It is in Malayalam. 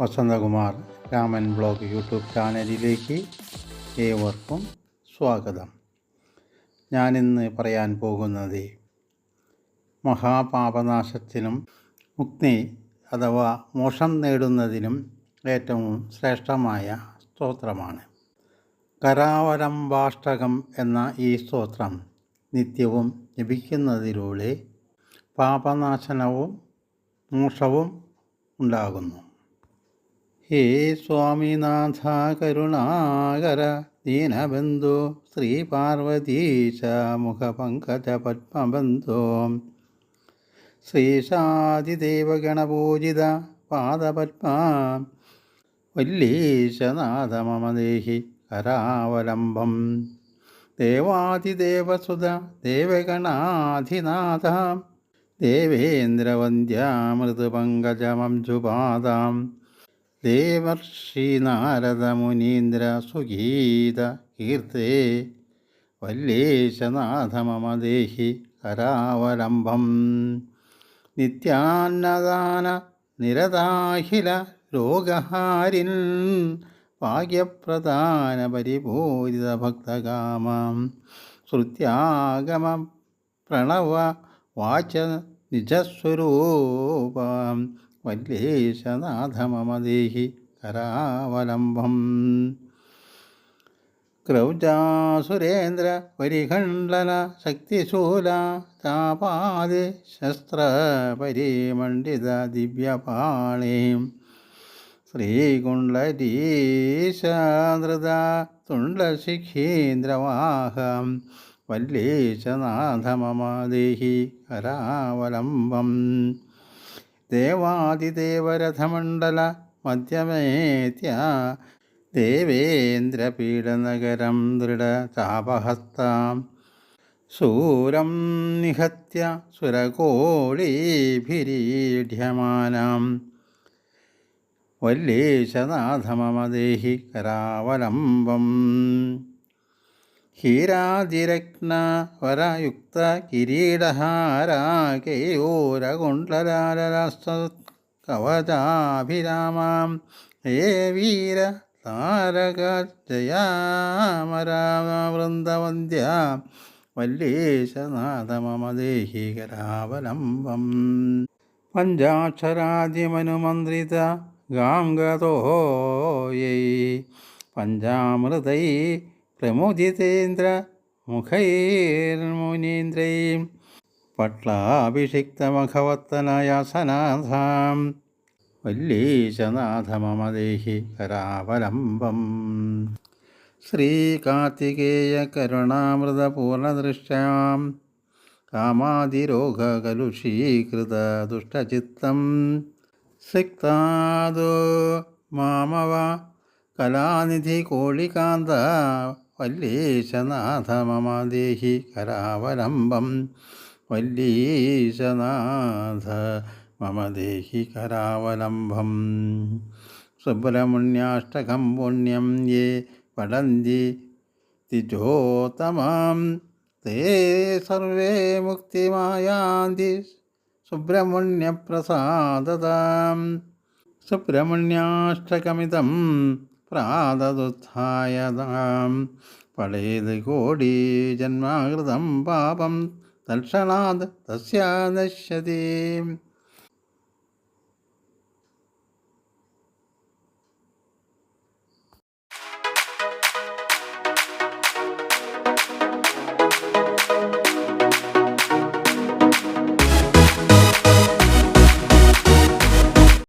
വസന്തകുമാർ രാമൻ ബ്ലോഗ് യൂട്യൂബ് ചാനലിലേക്ക് ഏവർക്കും സ്വാഗതം. ഞാനിന്ന് പറയാൻ പോകുന്നത് മഹാപാപനാശത്തിനും മുക്തി അഥവാ മോക്ഷം നേടുന്നതിനും ഏറ്റവും ശ്രേഷ്ഠമായ സ്തോത്രമാണ്. കരാവലംബാഷ്ടകം എന്ന ഈ സ്തോത്രം നിത്യവും ജപിക്കുന്നതിലൂടെ പാപനാശനവും മോക്ഷവും ഉണ്ടാകുന്നു. ഹേ സ്വാമിനാഥ കരുണാകര ദീനബന്ധു ശ്രീപാർവതീശ മുഖപങ്കജ പത്മബന്ധോ ശ്രീശാദിദേവഗണപൂജിത പാദപത്മ വല്ലീശനാഥ മമ ദേഹി കരാവലംബം. ദേവാതിദേവസുത ദേവഗണാധിനാഥ ദേവേന്ദ്രവന്ദ്യാമൃതപങ്കജമംജുപാദാം ദേവർഷി നാരദ മുനീന്ദ്ര സുഗീത കീർത്തേ വല്ലേശനാഥ മമ ദേഹി കരാവലംബം. നിത്യാന്നദാന നിരതാഖില രോഗഹാരിൻ ഭാഗ്യപ്രധാന പരിപൂരിത ഭക്തകാമാം ശ്രുത്യാഗമ പ്രണവ വാച നിജസ്വരൂപാം വല്ലേശനാഥ മമ ദേഹി കരാവലംബം. ക്രൗജാസുരേന്ദ്ര പരിഖണ്ഡന ശക്തിശൂല താപാതി ശസ്ത്ര പരിമണ്ഡിത ദിവ്യപാണി ശ്രീകുണ്ഡലീശാധൃത തുണ്ടശിഖീന്ദ്രവാഹം വല്ലേശനാഥ മമ ദേഹി കരാവലംബം. ദേവാദിദേവരഥമണ്ഡല മധ്യമേത്യ ദേവേന്ദ്രപീഠനഗരം ദൃഢചാപഹസ്താം ശൂരം നിഹത്യ സുരകോളീഭിരീഢ്യമാനാം വല്ലേശനാഥ മമ ദേഹി കരാവലംബം. ഹീരാതിരത്നവരയുക്ത കിരീടഹാര കേയൂരകുണ്ഡലാലസ്തകവചാഭിരാമാം ഹേ വീര താരക ജയാമരാമവൃന്ദവന്ദ്യ വല്ലേശനാഥ മമ ദേഹി കരാവലംബം. പഞ്ചാക്ഷരാദിമനുമന്ത്രിത ഗാംഗതോയൈ പഞ്ചാമൃതൈ പ്രമുദിതേന്ദ്ര മുഖൈർമുനീന്ദ്രൈ പട്ലാഭിഷിക്തമഖവത്തനയാസനാഥാം വല്ലേശനാഥ മമ ദേഹി കരാവലംബം. ശ്രീകാർത്തികേയ കരുണാമൃതപൂർണദൃശ്യാം കാമാതിരോഗകലുഷീകൃത ദുഷ്ടചിത്തം സിക്താദോ മാമവ കലാനിധി കോളികാന്ത വല്ലേശനാഥ മമ ദേഹി കരാവലംബം. വല്ലേശനാഥ മമ ദേഹി കരാവലംബം. സുബ്രഹ്മണ്യാഷ്ടകം പുണ്യം യേ പഠന്തി തിജോത്തമാം തേ സർവേ മുക്തിമായാന്തി സുബ്രഹ്മണ്യപ്രസാദതാം. സുബ്രഹ്മണ്യാഷ്ടകമിതം പ്രാതദുത്ഥായതാം പഠേത് കോടി ജന്മാകൃതം പാപം തൽക്ഷണാത് തസ്യ നശ്യതി.